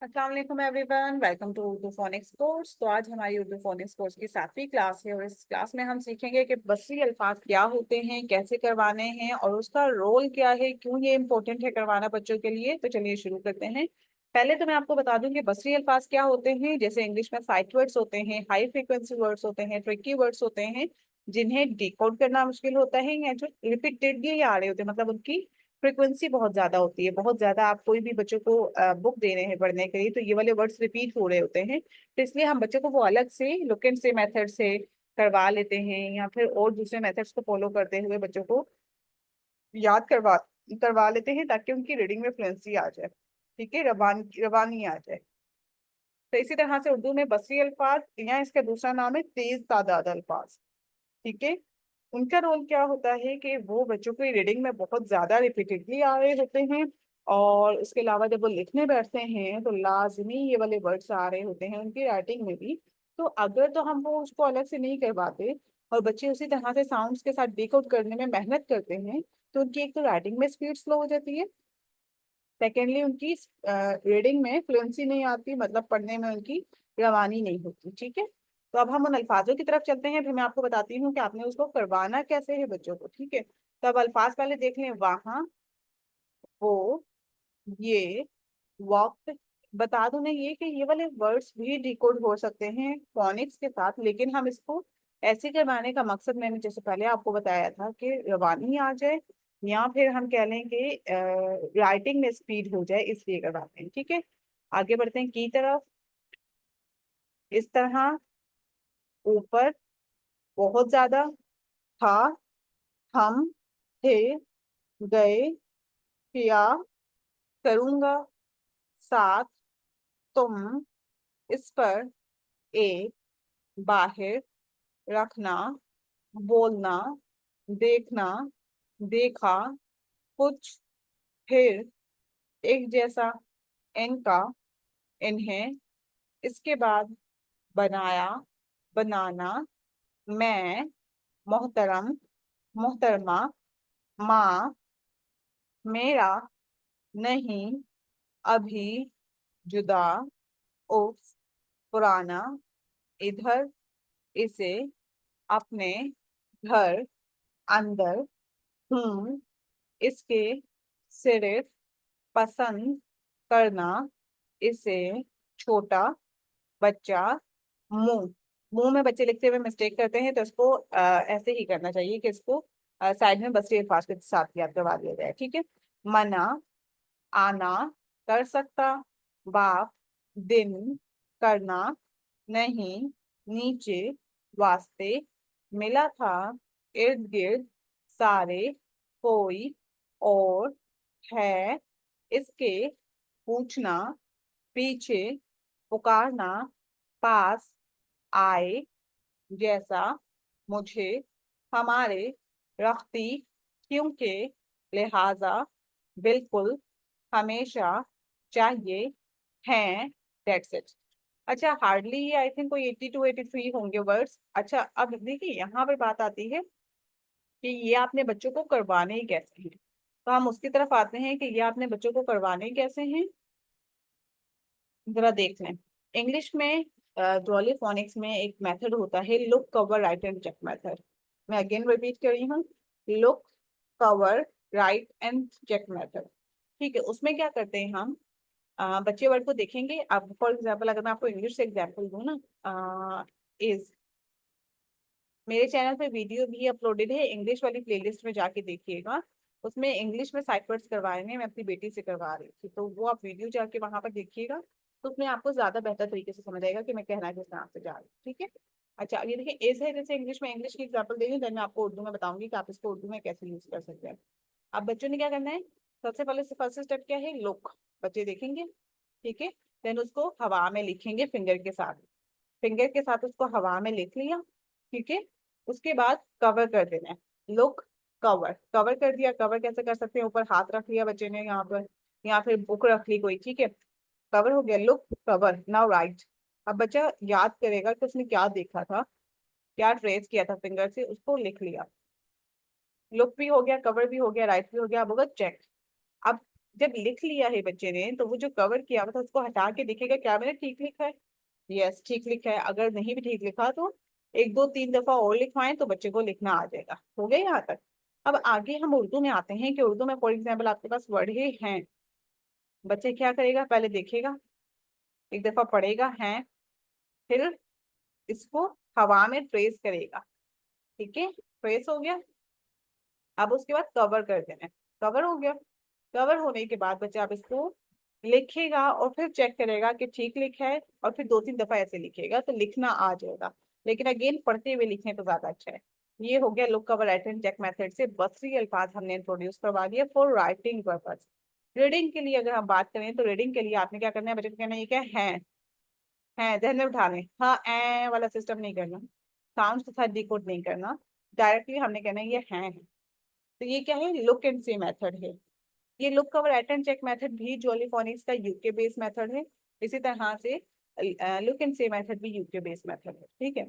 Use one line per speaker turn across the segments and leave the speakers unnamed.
अस्सलाम वालेकुम everyone, welcome to Urdu phonics course. तो आज हमारी उर्दू फोनिक्स कोर्स की 7वीं क्लास है और इस क्लास में हम सीखेंगे कि बसरी अल्फाज क्या होते हैं, कैसे करवाने हैं और उसका रोल क्या है, क्यों ये इंपॉर्टेंट है करवाना बच्चों के लिए। तो चलिए शुरू करते हैं। पहले तो मैं आपको बता दूं कि बसरी अल्फाज क्या होते हैं। जैसे इंग्लिश में साइट वर्ड्स होते हैं, हाई फ्रिक्वेंसी वर्ड्स होते हैं, ट्रिकी वर्ड्स होते हैं जिन्हें डिकोड करना मुश्किल होता है या जो रिपीटेडली आ रहे होते हैं, मतलब उनकी फ्रिक्वेंसी बहुत ज्यादा होती है। बहुत ज्यादा आप कोई भी बच्चों को बुक दे रहे हैं पढ़ने के लिए तो ये वाले वर्ड्स रिपीट हो रहे होते हैं, तो इसलिए हम बच्चों को वो अलग से लुक एंड से मेथड से करवा लेते हैं या फिर और दूसरे मेथड्स को फॉलो करते हुए बच्चों को याद करवा लेते हैं ताकि उनकी रीडिंग में फ्लुएंसी आ जाए। ठीक है, रवानी आ जाए। तो इसी तरह से उर्दू में बसरी अल्फाज या इसका दूसरा नाम है तेज तादाद अल्फाज। ठीक है, उनका रोल क्या होता है कि वो बच्चों की रीडिंग में बहुत ज्यादा रिपीटेडली आ रहे होते हैं और उसके अलावा जब वो लिखने बैठते हैं तो लाजमी ये वाले वर्ड्स आ रहे होते हैं उनकी राइटिंग में भी। तो अगर तो हम वो उसको अलग से नहीं करवाते और बच्चे उसी तरह से साउंड्स के साथ डिकोड करने में मेहनत करते हैं तो उनकी एक तो राइटिंग में स्पीड स्लो हो जाती है, सेकेंडली उनकी रीडिंग में फ्लुएंसी नहीं आती, मतलब पढ़ने में उनकी रवानी नहीं होती। ठीक है, तो अब हम उन अल्फाजों की तरफ चलते हैं, फिर मैं आपको बताती हूँ कि आपने उसको करवाना कैसे है बच्चों को। ठीक है, तो अब अल्फाज पहले देख लें। वहाँ, वो, ये, वक्त। बता दूं मैं ये कि ये वाले वर्ड्स भी डिकोड हो सकते हैं फोनिक्स के साथ, लेकिन हम इसको ऐसे करवाने का मकसद मैंने जैसे पहले आपको बताया था कि रवानी आ जाए या फिर हम कह लें कि राइटिंग में स्पीड हो जाए, इसलिए करवाते हैं। ठीक है, आगे बढ़ते हैं की तरफ। इस तरह, ऊपर, बहुत ज्यादा, था, हम, थे, गए, किया, करूंगा, साथ, तुम, इस पर, एक, बाहर, रखना, बोलना, देखना, देखा, कुछ, फिर, एक जैसा, इनका, इन्हें, इसके बाद, बनाया, बनाना, मैं, मोहतरम, मोहतरमा, माँ, मेरा, नहीं, अभी, जुदा, उफ, पुराना, इधर, इसे, अपने, घर, अंदर, हूँ, इसके, सिर्फ, पसंद, करना, इसे, छोटा, बच्चा, मुंह। मुंह में बच्चे लिखते हुए मिस्टेक करते हैं तो इसको ऐसे ही करना चाहिए कि इसको साइड में बसरी अल्फाज के साथ याद करवा दिया जाए। ठीक है, मना, आना, कर सकता, बाप, दिन, करना, नहीं, नीचे, वास्ते, मिला था, इर्द गिर्द, सारे, कोई, और, है, इसके, पूछना, पीछे, पुकारना, पास, आए, जैसा, मुझे, हमारे, रख्ती, क्योंकि, लिहाजा, बिल्कुल, हमेशा, चाहिए, हैं, दैट्स इट। अच्छा, हार्डली आई थिंक कोई 80 to 83 होंगे वर्ड्स। अच्छा, अब देखिए यहाँ पे बात आती है कि ये आपने बच्चों को करवाने ही कैसे हैं, तो हम उसकी तरफ आते हैं कि ये आपने बच्चों को करवाने कैसे हैं। जरा देख लें। इंग्लिश में ड्रॉली फोनिक्स में एक मेथड होता है, look, cover, write and check method. मैं अगेन रिपीट कर रही हूँ, look, cover, write and check method. ठीक है, उसमें क्या करते हैं हम, बच्चे वर्ड को देखेंगे। अब फॉर एग्जाम्पल अगर मैं आपको इंग्लिश से एग्जाम्पल दूँ ना, इज, मेरे चैनल पे वीडियो भी अपलोडेड है, इंग्लिश वाली प्लेलिस्ट में जाके देखिएगा। उसमें इंग्लिश में साइट वर्ड्स करवाए हैं, मैं अपनी बेटी से करवा रही थी, तो वो आप वीडियो जाके वहां पर देखिएगा तो उसमें आपको ज्यादा बेहतर तरीके से समझ आएगा कि मैं कहना किस तरह से जा रही हूँ। ठीक है, अच्छा ये देखिए, एज है, जैसे इंग्लिश में इंग्लिश की एग्जाम्पल देंगे, देन मैं आपको उर्दू में बताऊंगी कि आप इसको उर्दू में कैसे यूज कर सकते हैं। अब बच्चों ने क्या करना है, सबसे पहले से फर्स्ट स्टेप क्या है, लुक, बच्चे देखेंगे। ठीक है, देन उसको हवा में लिखेंगे फिंगर के साथ, फिंगर के साथ उसको हवा में लिख लिया। ठीक है, उसके बाद कवर कर देना है, लुक, कवर, कवर कर दिया। कवर कैसे कर सकते हैं, ऊपर हाथ रख लिया बच्चे ने यहाँ पर, या फिर बुक रख ली कोई। ठीक है, कवर हो गया, लुक, कवर, नाउ राइट। अब बच्चा याद करेगा कि उसने क्या देखा था, क्या ट्रेस किया था फिंगर से, उसको लिख लिया। लुक भी हो गया, कवर भी हो गया, राइट भी हो गया, अब होगा चेक। अब जब लिख लिया है बच्चे ने तो वो जो कवर किया हुआ था उसको हटा के देखेगा क्या मैंने ठीक लिखा है। यस, ठीक लिखा है। अगर नहीं भी ठीक लिखा तो एक दो तीन दफा और लिखवाएं तो बच्चे को लिखना आ जाएगा। हो गया यहाँ तक। अब आगे हम उर्दू में आते हैं कि उर्दू में फॉर एग्जाम्पल आपके पास वर्ड ही हैं। बच्चे क्या करेगा, पहले देखेगा, एक दफा पढ़ेगा है, फिर इसको हवा में ट्रेस करेगा। ठीक है, ट्रेस हो गया। अब उसके बाद कवर कर देना है। कवर हो गया। कवर होने के बाद बच्चा अब इसको लिखेगा और फिर चेक करेगा कि ठीक लिखा है, और फिर दो तीन दफा ऐसे लिखेगा तो लिखना आ जाएगा। लेकिन अगेन पढ़ते हुए लिखें तो ज्यादा अच्छा है। ये हो गया look, cover, write and check method से बसरी अल्फाज हमने इंट्रोड्यूस करवा दिया फॉर राइटिंग पर्पज। रीडिंग के लिए अगर हम बात करें तो रीडिंग के लिए आपने क्या करना है, बच्चे को कहना है ये क्या है ध्यान में उठा लें। हाँ, ए वाला सिस्टम नहीं करना, साउंड के साथ डिकोड नहीं करना, डायरेक्टली हमने कहना है ये है। तो ये क्या है, लुक एंड से मेथड है। ये look, cover, write and check method भी जॉलीफोनिक्स का यूके बेस्ड मेथड है। इसी तरह से लुक एंड से मेथड भी यूके बेस्ड मेथड है। ठीक है,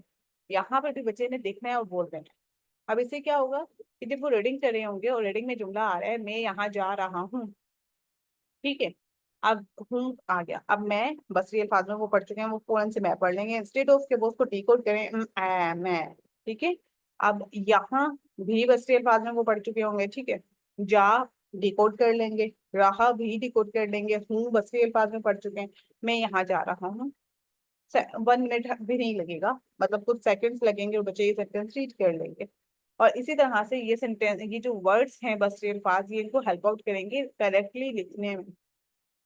यहाँ पर भी बच्चे ने देखना है और बोल देना है। अब इससे क्या होगा कि जब वो रीडिंग कर रहे होंगे और रीडिंग में जुमला आ रहा है मैं यहाँ जा रहा हूँ, ठीक है, अब हूँ आ गया, अब मैं बसरी अल्फाज में वो पढ़ चुके हैं, वो फौरन से मैं पढ़ लेंगे इंस्टेड ऑफ के वो उसको डिकोड करें मैं। ठीक है, अब यहाँ भी बसरी अल्फाज में वो पढ़ चुके होंगे। ठीक है, जा डिकोड कर लेंगे, रहा भी डिकोड कर लेंगे, हूँ बसरी अल्फाज में पढ़ चुके हैं, मैं यहाँ जा रहा हूँ। 1 मिनट भी नहीं लगेगा, मतलब कुछ सेकंड्स लगेंगे और बच्चे ये सेंटेंस रीड कर लेंगे। और इसी तरह से ये सेंटेंस, ये जो वर्ड्स हैं बसरी अल्फाज, ये इनको हेल्प आउट करेंगे करेक्टली लिखने में।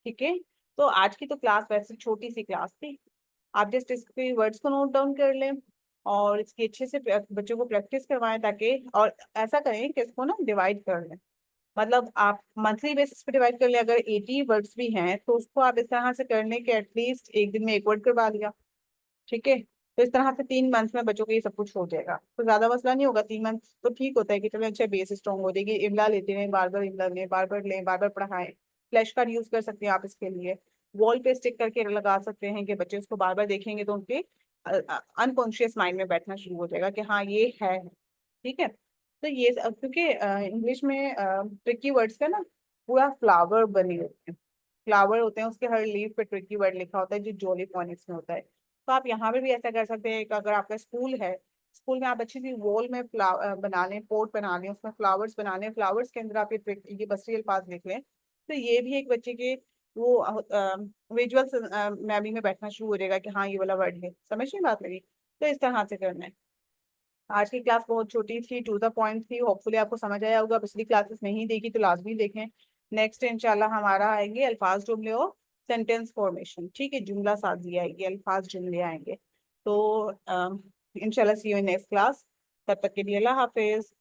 ठीक है, तो आज की तो क्लास वैसे छोटी सी क्लास थी, आप जस्ट इसके वर्ड्स को नोट डाउन कर लें और इसकी अच्छे से बच्चों को प्रैक्टिस करवाएं, ताकि और ऐसा करें कि इसको ना डिवाइड कर लें। मतलब आप मंथली बेसिस पे डिवाइड कर लें, अगर 80 वर्ड्स भी हैं तो उसको आप इस तरह से कर लें कि एटलीस्ट एक दिन में एक वर्ड करवा लिया। ठीक है, तो इस तरह से 3 मंथ में बच्चों को ये सब कुछ हो जाएगा, तो ज्यादा मसला नहीं होगा। 3 मंथ तो ठीक होता है कि चलो अच्छा बेस स्ट्रॉन्ग हो जाएगी। इमला लेते हैं, बार बार इमला लें, बार बार लें, बार बार पढ़ाएं। फ्लैश कार्ड यूज कर सकते हैं आप इसके लिए, वॉल पे स्टिक करके लगा सकते हैं कि बच्चे उसको बार बार देखेंगे तो उनके अनकॉन्शियस माइंड में बैठना शुरू हो जाएगा कि हाँ ये है। ठीक है, तो ये क्योंकि इंग्लिश में ट्रिकी वर्ड्स का ना पूरा फ्लावर बने होते हैं, फ्लावर होते हैं, उसके हर लीफ पे ट्रिकी वर्ड लिखा होता है जो जॉली फॉनिक्स में होता है। तो आप यहाँ पे भी ऐसा कर सकते हैं कि अगर आपका स्कूल है, स्कूल में आप अच्छी सी वॉल में बना लें, पोर्ट बना लें, उसमें फ्लावर्स बना लें, फ्लावर्स के अंदर आप ये बसरी अल्फाज लिख लें, तो ये भी एक बच्चे के वो विजुअल मेमोरी में बैठना शुरू हो जाएगा कि हाँ ये वाला वर्ड है। समझ नहीं बात लगी? तो इस तरह से करना है। आज की क्लास बहुत छोटी थी, टू द पॉइंट थी, होपफुली आपको समझ आया होगा। पिछली क्लासेस नहीं देखी तो लाजमी देखें। नेक्स्ट इंशाल्लाह हमारा आएंगे अल्फाज जुमले और सेंटेंस फॉर्मेशन। ठीक है, जुमला साजी आएगी, अल्फाज जुमले आएंगे। तो इंशाल्लाह सी यू इन नेक्स्ट क्लास। तब तक के लिए अल्लाह हाफिज।